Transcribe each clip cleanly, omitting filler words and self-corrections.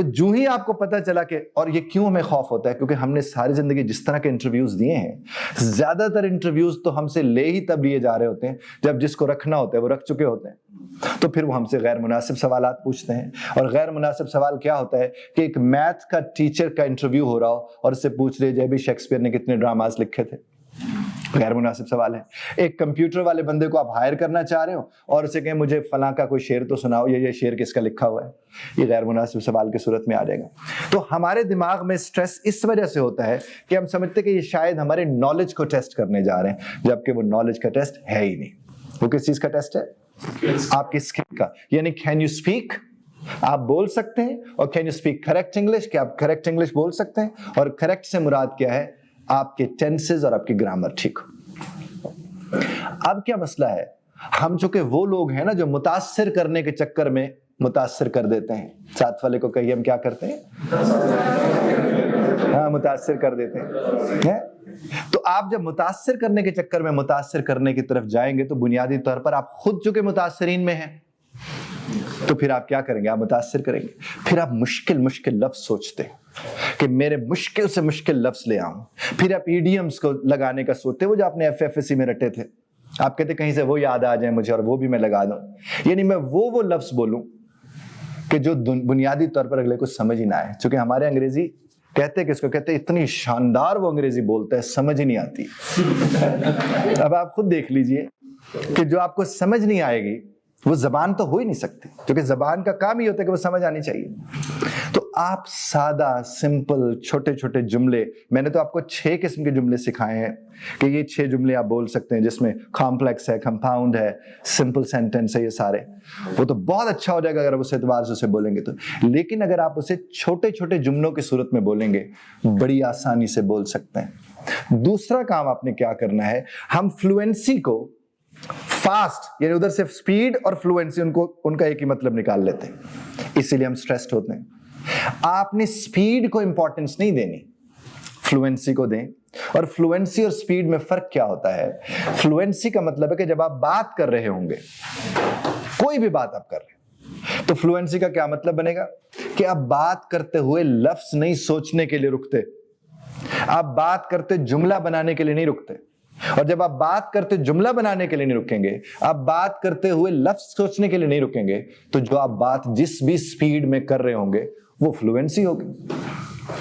تو جو ہی آپ کو پتا چلا کہ, اور یہ کیوں ہمیں خوف ہوتا ہے, کیونکہ ہم نے ساری زندگی جس طرح کے انٹرویوز دیے ہیں, زیادہ تر انٹرویوز تو ہم سے لے ہی تب لیے جا رہے ہوتے ہیں جب جس کو رکھنا ہوتا ہے وہ رکھ چکے ہوتے ہیں, تو پھر وہ ہم سے غیر مناسب سوالات پوچھتے ہیں. اور غیر مناسب سوال کیا ہوتا ہے کہ ایک میتھ کا ٹیچر کا انٹرویو ہو رہا ہو اور اس سے پوچھ رہے جے بی شیکسپیئر نے کتنے ڈراماز لکھے تھے. غیر مناسب سوال ہے. ایک کمپیوٹر والے بندے کو آپ ہائر کرنا چاہ رہے ہو اور اسے کہیں مجھے فلاں کا کوئی شعر تو سناؤ, یہ شعر کس کا لکھا ہوا ہے, یہ غیر مناسب سوال کی صورت میں آ جائے گا. تو ہمارے دماغ میں سٹریس اس وجہ سے ہوتا ہے کہ ہم سمجھتے ہیں کہ یہ شاید ہمارے نالج کو ٹیسٹ کرنے جا رہے ہیں, جبکہ وہ نالج کا ٹیسٹ ہے ہی نہیں. وہ کس چیز کا ٹیسٹ ہے؟ آپ کی اسکل کا. یعنی کین یو اسپیک, آپ بول سکتے ہیں, اور can you speak correct English, کہ آپ کریکٹ انگلش بول سکتے ہیں, اور کریکٹ سے مراد کیا ہے, آپ کے ٹینسز اور آپ کی گرامر ٹھیک ہو. اب کیا مسئلہ ہے, ہم چونکہ وہ لوگ ہیں نا جو متاثر کرنے کے چکر میں متاثر کر دیتے ہیں. ساتھ والے کو کہیے ہم کیا کرتے ہیں, ہاں متاثر کر دیتے ہیں. تو آپ جب متاثر کرنے کے چکر میں متاثر کرنے کی طرف جائیں گے تو بنیادی طور پر آپ خود چونکہ متاثرین میں ہیں, تو پھر آپ کیا کریں گے, آپ متاثر کریں گے. پھر آپ مشکل لفظ سوچتے ہیں کہ میرے مشکل سے مشکل لفظ لے آؤں. پھر آپ ایڈیمز کو لگانے کا سوچتے ہیں, وہ جو آپ نے FFSC میں رٹے تھے, آپ کہتے کہیں سے وہ یاد آ جائیں مجھے اور وہ بھی میں لگا دوں. یعنی میں وہ لفظ بولوں کہ جو بنیادی طور پر اگلے کو سمجھ ہی نہ آئے. چونکہ ہمارے انگریزی کہتے کس کو کہتے, اتنی شاندار وہ انگریزی بولتا ہے سمجھ ہی نہیں آتی. اب آپ خود دیکھ لیجئے کہ جو آپ کو سمجھ نہیں آئے گی وہ زبان تو ہو ہی نہیں سکتی, کیونکہ زبان کا کام ہی ہوتا ہے کہ وہ سمجھ آنی چاہیے. تو آپ سادہ سمپل چھوٹے چھوٹے جملے, میں نے تو آپ کو 6 قسم کے جملے سکھائے ہیں کہ یہ 6 جملے آپ بول سکتے ہیں, جس میں کمپلیکس ہے, کمپاؤنڈ ہے, سمپل سینٹینس ہے, یہ سارے. وہ تو بہت اچھا ہو جائے گا اگر آپ اس اعتبار سے اسے بولیں گے تو. لیکن اگر آپ اسے چھوٹے چھوٹے جملوں کی صورت میں بولیں گے, بڑی آسانی سے بول سکتے ہیں. دوسرا کام آپ نے کیا کرنا ہے, ہم فلوئنسی کو فاسٹ, یعنی ادھر سے سپیڈ اور فلوئنسی ان کا ایک ہی مطلب نکال لیتے ہیں, اسی لیے ہم سٹریسڈ ہوتے ہیں. آپ نے سپیڈ کو امپورٹنس نہیں دینی, فلوئنسی کو دیں. اور فلوئنسی اور سپیڈ میں فرق کیا ہوتا ہے, فلوئنسی کا مطلب ہے کہ جب آپ بات کر رہے ہوں گے, کوئی بھی بات آپ کر رہے ہیں, تو فلوئنسی کا کیا مطلب بنے گا کہ آپ بات کرتے ہوئے لفظ نہیں سوچنے کے لیے رکتے, آپ بات کرتے جملہ بنانے کے لیے نہیں رکتے. اور جب آپ بات کرتے جملہ بنانے کے لیے نہیں رکیں گے, آپ بات کرتے ہوئے لفظ سوچنے کے لیے نہیں رکیں گے, تو جو آپ بات جس بھی سپیڈ میں کر رہے ہوں گے وہ فلوئنسی ہوگی.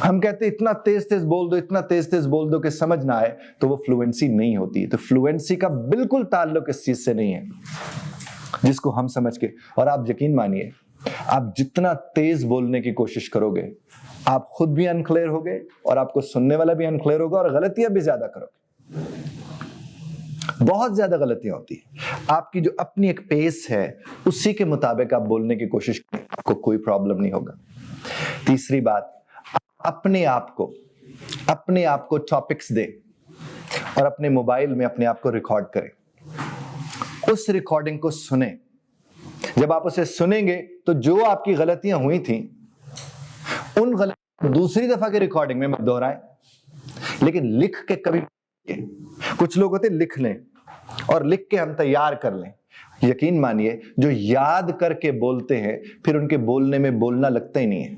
ہم کہتے ہیں اتنا تیز تیز بول دو, اتنا تیز تیز بول دو کہ سمجھ نہ آئے, تو وہ فلوئنسی نہیں ہوتی. تو فلوئنسی کا بالکل تعلق اس چیز سے نہیں ہے جس کو ہم سمجھ کے. اور آپ یقین مانیے, آپ جتنا تیز بولنے کی کوشش کرو گے, آپ خود بھی انکلیئر ہوگے اور آپ کو سننے والا بھی انکلیئر ہوگا, اور غلطیاں بھی زیادہ کرو گے. بہت زیادہ غلطیاں ہوتی ہیں. آپ کی جو اپنی ایک پیس ہے اسی کے مطابق آپ بولنے کی کوشش کریں, آپ کو کوئی پرابلم نہیں ہوگا. تیسری بات, اپنے آپ کو ٹاپکس دیں اور اپنے موبائل میں اپنے آپ کو ریکارڈ کریں. اس ریکارڈنگ کو سنیں. جب آپ اسے سنیں گے تو جو آپ کی غلطیاں ہوئی تھیں ان غلطیاں دوسری دفعہ کی ریکارڈنگ میں مت دہرائیں, لیکن لکھ کے کبھی. کچھ لوگ ہوتے لکھ لیں اور لکھ کے ہم تیار کر لیں. یقین مانیے جو یاد کر کے بولتے ہیں پھر ان کے بولنے میں بولنا لگتا ہی نہیں ہے,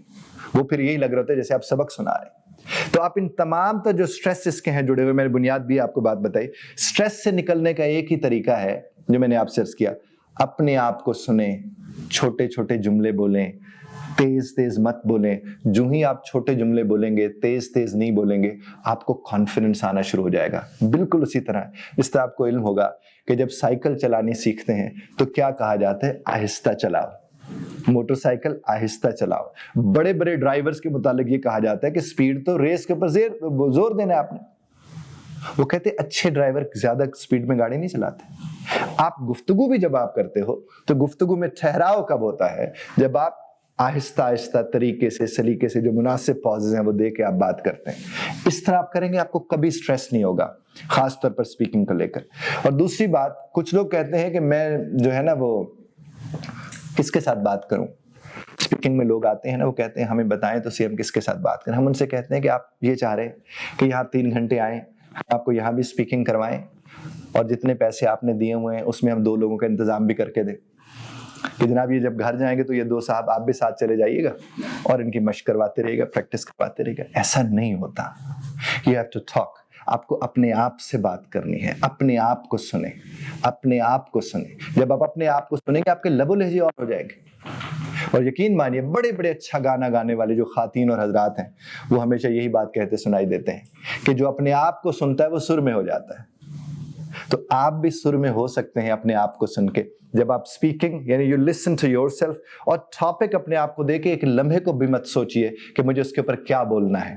وہ پھر یہی لگ رہا ہوتا ہے جیسے آپ سبق سنا رہے ہیں. تو آپ ان تمام جو سٹریس اس کے ہیں جڑے ہوئے, میں نے بنیاد بھی آپ کو بات بتائی. سٹریس سے نکلنے کا ایک ہی طریقہ ہے جو میں نے آپ سے عرض کیا, اپنے آپ کو سنیں, چھوٹے چھوٹے جملے بولیں, تیز تیز مت بولیں. جو ہی آپ چھوٹے جملے بولیں گے, تیز تیز نہیں بولیں گے, آپ کو کانفیڈنس آنا شروع ہو جائے گا. بالکل اسی طرح جس طرح آپ کو علم ہوگا کہ جب سائیکل چلانی سیکھتے ہیں تو کیا کہا جاتا ہے, آہستہ چلاؤ, موٹر سائیکل آہستہ چلاؤ. بڑے بڑے ڈرائیورز کے متعلق یہ کہا جاتا ہے کہ سپیڈ تو ریس کے اوپر زور دینا ہے آپ نے. وہ کہتے ہیں اچھے ڈرائیور زیادہ سپیڈ میں گاڑی نہیں چلاتے. آپ گفتگو بھی جب آپ کرتے ہو تو گفتگو میں ٹھہراؤ کب ہوتا ہے, جب آپ آہستہ آہستہ طریقے سے سلیقے سے جو مناسب پازز ہیں وہ دے کے آپ بات کرتے ہیں. اس طرح آپ کریں گے آپ کو کبھی سٹریس نہیں ہوگا, خاص طور پر سپیکنگ کو لے کر. اور دوسری بات, کچھ لوگ کہتے ہیں کہ میں جو ہے نا وہ کس کے ساتھ بات کروں. سپیکنگ میں لوگ آتے ہیں نا, وہ کہتے ہیں ہمیں بتائیں تو سی ہم کس کے ساتھ بات کریں. ہم ان سے کہتے ہیں کہ آپ یہ چاہ رہے ہیں کہ یہاں 3 گھنٹے آئیں, آپ کو یہاں بھی سپیکنگ کروائیں, اور جتنے پیسے آپ نے دیے ہوئے ہیں اس میں ہم 2 لوگوں کا انتظام بھی کر کے دیں. کہ جناب یہ جب گھر جائیں گے تو یہ 2 صاحب آپ بھی ساتھ چلے جائیے گا اور ان کی مشق کرواتے رہیے گا, پریکٹس کرواتے رہیے گا. ایسا نہیں ہوتا. You have to talk. آپ کو اپنے آپ سے بات کرنی ہے, اپنے آپ کو سنیں, اپنے آپ کو سنیں. جب آپ اپنے آپ کو سنیں گے آپ کے لب و لہجے اور ہو جائیں گے. اور یقین مانیے بڑے بڑے اچھا گانا گانے والے جو خواتین اور حضرات ہیں وہ ہمیشہ یہی بات کہتے سنائی دیتے ہیں کہ جو اپنے آپ کو سنتا ہے وہ سر میں ہو جاتا ہے. تو آپ بھی سر میں ہو سکتے ہیں اپنے آپ کو سن کے. جب آپ اسپیکنگ یعنی you listen to yourself, اور ٹاپک اپنے آپ کو دے کے ایک لمحے کو بھی مت سوچئے کہ مجھے اس کے اوپر کیا بولنا ہے.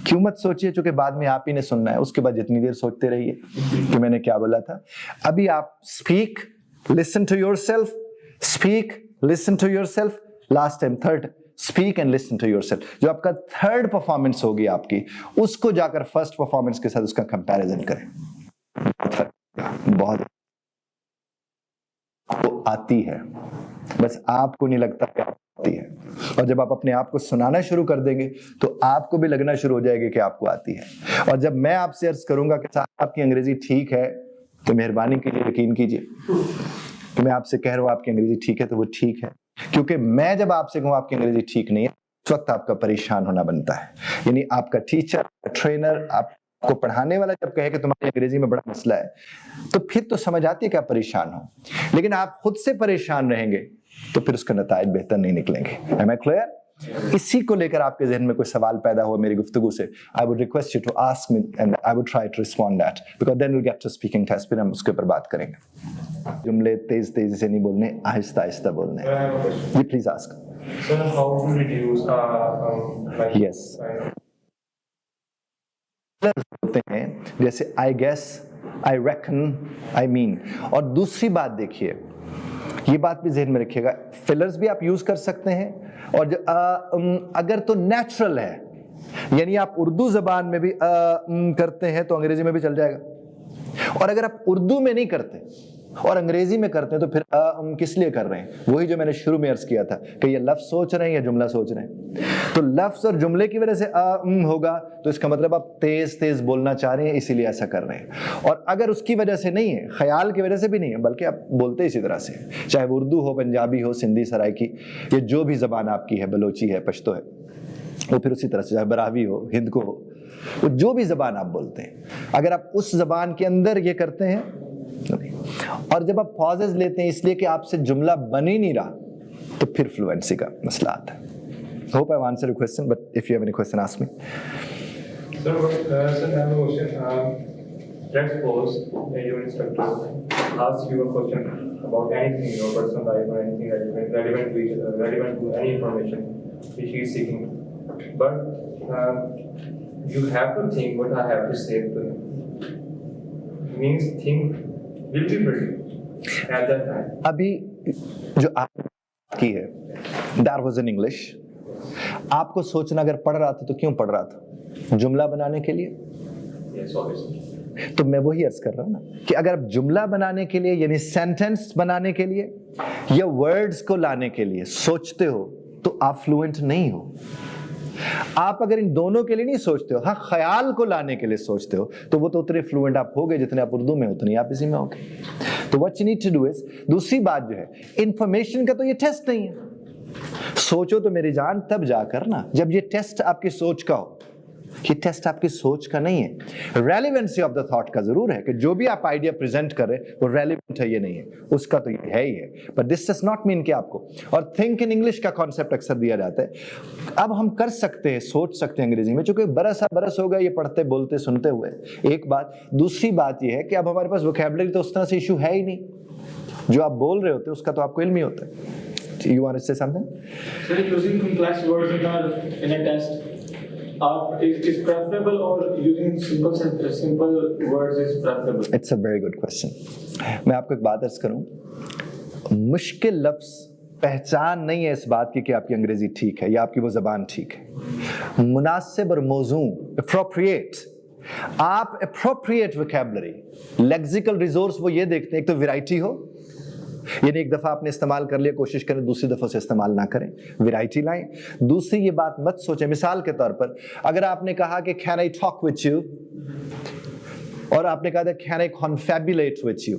کیوں مت سوچئے؟ چونکہ بعد میں آپ ہی نے سننا ہے. اس کے بعد جتنی دیر سوچتے رہیے کہ میں نے کیا بولا تھا. ابھی آپ speak, listen to yourself, speak, listen to yourself. Last time third, speak and listen to yourself. جو آپ کا تھرڈ پرفارمنس ہوگی آپ کی, اس کو جا کر فرسٹ پرفارمنس کے ساتھ اس کا کمپیریزن کریں. بہت وہ آتی ہے, بس آپ کو نہیں لگتا کہ آتی ہے. اور جب آپ اپنے آپ کو سنانا شروع کر دیں گے تو آپ کو بھی لگنا شروع ہو جائے گا کہ آپ کو آتی ہے. اور جب میں آپ سے عرض کروں گا کہ صاحب آپ کی انگریزی ٹھیک ہے تو مہربانی کیجیے یقین کیجیے کہ میں آپ سے کہہ رہا ہوں آپ کی انگریزی ٹھیک ہے تو وہ ٹھیک ہے. کیونکہ میں جب آپ سے کہوں آپ کی انگریزی ٹھیک نہیں ہے اس وقت آپ کا پریشان ہونا بنتا ہے. یعنی آپ کا ٹیچر, ٹرینر, آپ کو پڑھانے والا جب کہے کہ تمہاری انگریزی میں بڑا مسئلہ ہے تو پھر تو سمجھ آتی ہے کہ آپ پریشان ہو. لیکن آپ خود سے پریشان رہیں گے تو پھر اس کے نتائج بہتر نہیں نکلیں گے. Am I clear؟ اسی کو لے کر آپ کے ذہن میں کوئی سوال پیدا ہوا میری گفتگو سے, I would request you to ask me and I would try to respond that because then we'll get to speaking test. پھر ہم اس کے اوپر بات کریں گے. جملے تیز تیزی سے نہیں بولنے, آہستہ آہستہ بولنے. جی please ask. Sir, how to reduce like Yes. ہوتے ہیں جیسے I guess, I reckon, I mean. اور دوسری بات دیکھیے, یہ بات بھی ذہن میں رکھیے گا, فلرز بھی آپ یوز کر سکتے ہیں. اور جو اگر تو نیچرل ہے, یعنی آپ اردو زبان میں بھی کرتے ہیں تو انگریزی میں بھی چل جائے گا. اور اگر آپ اردو میں نہیں کرتے اور انگریزی میں کرتے ہیں تو پھر کس لیے کر رہے ہیں؟ وہی جو میں نے شروع میں عرض کیا تھا کہ یہ لفظ سوچ رہے ہیں یا جملہ سوچ رہے ہیں. تو لفظ اور جملے کی وجہ سے ہوگا تو اس کا مطلب آپ تیز تیز بولنا چاہ رہے ہیں اسی لیے ایسا کر رہے ہیں. اور اگر اس کی وجہ سے نہیں ہے, خیال کی وجہ سے بھی نہیں ہے, بلکہ آپ بولتے اسی طرح سے, چاہے وہ اردو ہو, پنجابی ہو, سندھی, سرائکی, یہ جو بھی زبان آپ کی ہے, بلوچی ہے, پشتو ہے, وہ پھر اسی طرح سے, چاہے براوی ہو, ہند کو ہو, وہ جو بھی زبان آپ بولتے ہیں, اگر آپ اس زبان کے اندر یہ کرتے ہیں. اور جب آپ پازز لیتے ہیں اس لیے کہ آپ سے جملہ بن ہی نہیں رہا تو پھر فلوئنسی کا مسئلہ آتا ہے. Hope I've answered your question, but if you have any question, ask me. Sir, I have a question. Let's suppose your instructor asks you a question about anything, your personal life or anything relevant to any information which he is seeking. But you have to think what I have to say to him. Means think will be ready at that time. ابھی جو آپ کی ہے that was in English. آپ کو سوچنا اگر پڑھ رہا تھا تو کیوں پڑھ رہا تھا؟ جملہ بنانے کے لیے. Yes, obviously. تو میں وہی عرض کر رہا ہوں نا کہ اگر آپ جملہ بنانے کے لیے یعنی سینٹنس بنانے کے لیے یا ورڈز کو لانے کے لیے سوچتے ہو تو آپ فلوئنٹ نہیں ہو. آپ اگر ان دونوں کے لیے نہیں سوچتے ہو, ہاں خیال کو لانے کے لیے سوچتے ہو تو وہ تو اتنے فلوئنٹ آپ ہو گئے جتنے آپ اردو میں اتنے آپ اسی میں ہو گئے. تو what you need to do is, دوسری بات جو ہے انفارمیشن کا تو یہ ٹیسٹ نہیں ہے. سوچو تو میری جان تب جا کر نا جب یہ ٹیسٹ آپ کی سوچ کا ہو. یہ ٹیسٹ آپ کی سوچ کا نہیں ہے, ریلیونسی آف دا تھاٹ کا ضرور ہے کہ جو بھی آپ آئیڈیا پریزنٹ کر رہے وہ ریلیونٹ ہے یہ نہیں ہے, اس کا تو یہ ہے ہی ہے. But this does not mean کہ آپ کو, اور تھنک ان انگلش کا کانسیپٹ اکثر دیا جاتا ہے. اب ہم کر سکتے ہیں, سوچ سکتے ہیں انگریزی میں, چونکہ برس ہو گیا یہ پڑھتے بولتے سنتے ہوئے. ایک بات. دوسری بات یہ ہے کہ اب ہمارے پاس ووکیبلری تو اس طرح سے ایشو ہے ہی نہیں, جو آپ بول رہے ہوتے اس کا تو آپ کو علم ہی ہوتا ہے. You want to say something? So using complex words in a test is preferable, or using simple words is preferable? It's a very good question. میں آپ کو ایک بات عرض کروں, مشکل لفظ پہچان نہیں ہے اس بات کی کہ آپ کی انگریزی ٹھیک ہے یا آپ کی وہ زبان ٹھیک ہے. مناسب اور موزوں, appropriate. آپ appropriate vocabulary, lexical resource وہ یہ دیکھتے ہیں, ایک تو ویرائٹی ہو, یعنی ایک دفعہ آپ نے استعمال کر لیا, کوشش کریں دوسری دفعہ سے استعمال نہ کریں, ویرائٹی لائیں. دوسری یہ بات مت سوچیں, مثال کے طور پر اگر آپ نے کہا کہ can I talk with you اور آپ نے کہا تھا can I confabulate with you,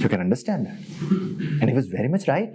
You can understand that. And he was very much right.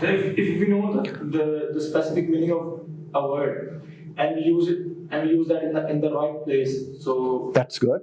So if we know the specific meaning of a word and use that in the right place, so That's good.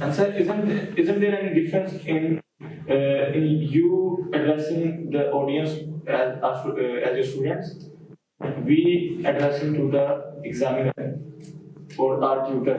And sir, isn't there any difference in you addressing the audience as your students, we addressing to the examiner or our tutor?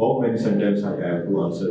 How many sentences I have to answer?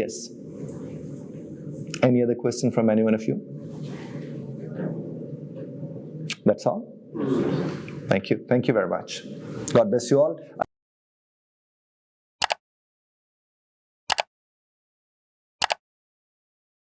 Yes. Any other question from anyone of you? That's all. Thank you very much. God bless you all.